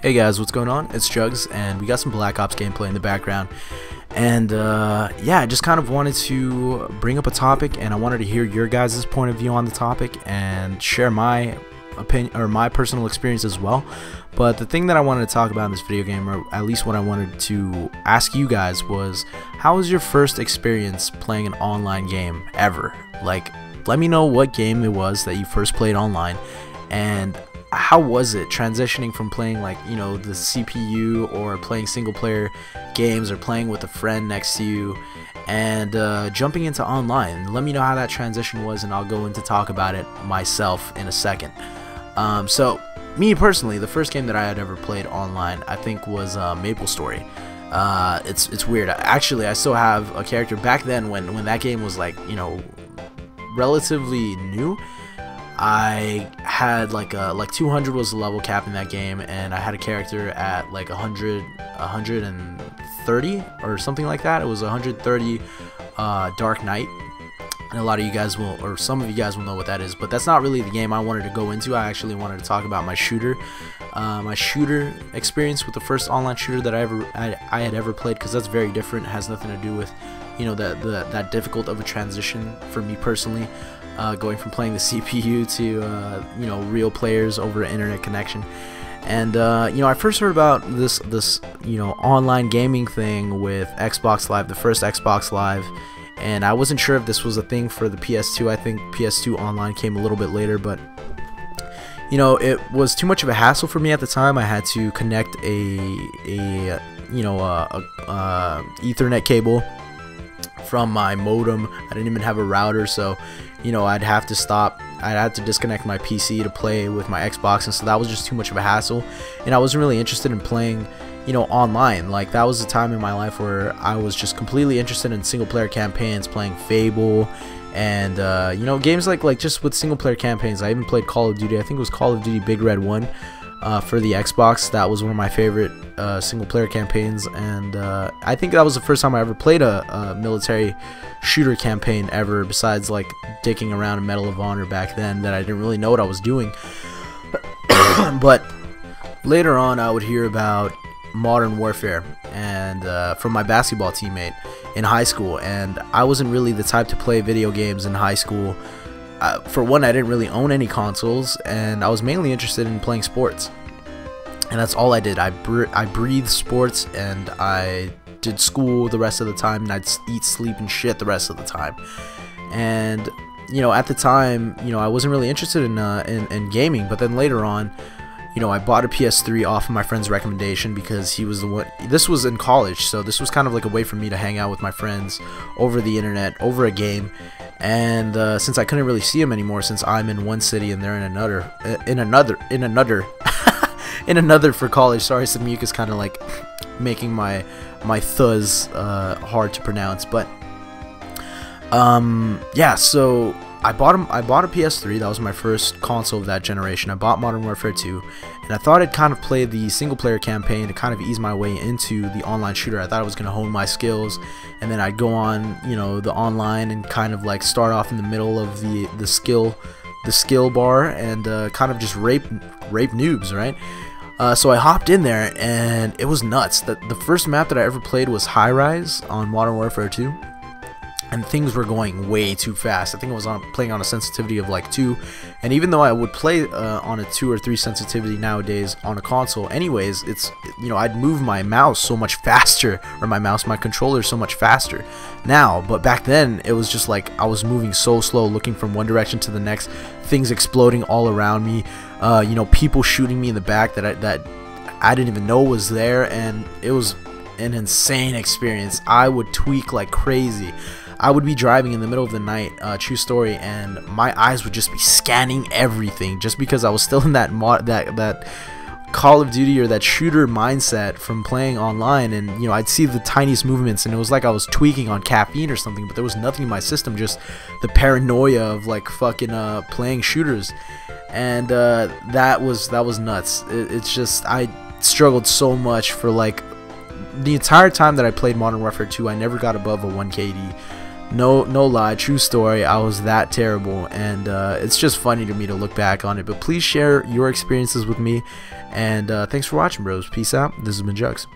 Hey guys, what's going on? It's Jugs, and we got some Black Ops gameplay in the background. And yeah, I just kind of wanted to bring up a topic, and I wanted to hear your guys' point of view on the topic and share my opinion or my personal experience as well. But the thing that I wanted to talk about in this video game, or at least what I wanted to ask you guys, was how was your first experience playing an online game ever? Like, let me know what game it was that you first played online, and how was it transitioning from playing, like, you know, the CPU, or playing single player games, or playing with a friend next to you, and jumping into online. Let me know how that transition was, and I'll go into talk about it myself in a second. So me personally, the first game that I had ever played online, I think, was Maple Story. It's weird. Actually, I still have a character back then when that game was, like, you know, relatively new. I had like 200 was the level cap in that game, and I had a character at like 130 or something like that. It was 130 Dark Knight, and a lot of you guys will, or some of you guys will know what that is, but that's not really the game I wanted to go into. I actually wanted to talk about my shooter experience with the first online shooter that I had ever played, because that's very different. It has nothing to do with, you know, that difficult of a transition for me personally. Going from playing the CPU to you know, real players over an internet connection. And you know, I first heard about this you know, online gaming thing with Xbox Live, the first Xbox Live, and I wasn't sure if this was a thing for the PS2. I think PS2 online came a little bit later, but you know, it was too much of a hassle for me at the time. I had to connect a Ethernet cable from my modem. I didn't even have a router, so you know, I'd have to disconnect my PC to play with my Xbox, and so that was just too much of a hassle, and I wasn't really interested in playing, you know, online. Like, that was a time in my life where I was just completely interested in single player campaigns, playing Fable, and you know, games like just with single player campaigns. I even played Call of Duty. I think it was Call of Duty Big Red 1 for the Xbox. That was one of my favorite single player campaigns, and I think that was the first time I ever played a military shooter campaign ever, besides like dicking around in Medal of Honor back then, that I didn't really know what I was doing. But later on, I would hear about Modern Warfare, and from my basketball teammate in high school, and I wasn't really the type to play video games in high school. For one, I didn't really own any consoles, and I was mainly interested in playing sports, and that's all I did. I breathed sports, and I did school the rest of the time, and I'd eat, sleep, and shit the rest of the time. And you know, at the time, you know, I wasn't really interested in gaming. But then later on, you know, I bought a PS3 off of my friend's recommendation, because he was the one. This was in college, so this was kind of like a way for me to hang out with my friends over the internet, over a game. And since I couldn't really see him anymore, since I'm in one city and they're in another for college. Sorry, some mucus kind of like making my thuzz hard to pronounce. But yeah, so I bought a PS3. That was my first console of that generation. I bought Modern Warfare 2, and I thought I'd kind of play the single player campaign to kind of ease my way into the online shooter. I thought I was going to hone my skills, and then I'd go on, you know, the online, and kind of like start off in the middle of the skill bar, and kind of just rape noobs, right? So I hopped in there, and it was nuts. The first map that I ever played was High Rise on Modern Warfare 2. And things were going way too fast. I think I was playing on a sensitivity of like 2, and even though I would play on a 2 or 3 sensitivity nowadays on a console anyways, it's, you know, I'd move my mouse so much faster, or my controller so much faster now. But back then, it was just like I was moving so slow, looking from one direction to the next, things exploding all around me, you know, people shooting me in the back that I didn't even know was there, and it was an insane experience. I would tweak like crazy. I would be driving in the middle of the night, true story, and my eyes would just be scanning everything, just because I was still in that Call of Duty or that shooter mindset from playing online. And you know, I'd see the tiniest movements, and it was like I was tweaking on caffeine or something, but there was nothing in my system, just the paranoia of like fucking playing shooters. And that was nuts. It's just, I struggled so much for like the entire time that I played Modern Warfare 2. I never got above a 1 KD. No lie, true story. I was that terrible, and it's just funny to me to look back on it. But please share your experiences with me, And thanks for watching, bros. Peace out. This has been Jugs.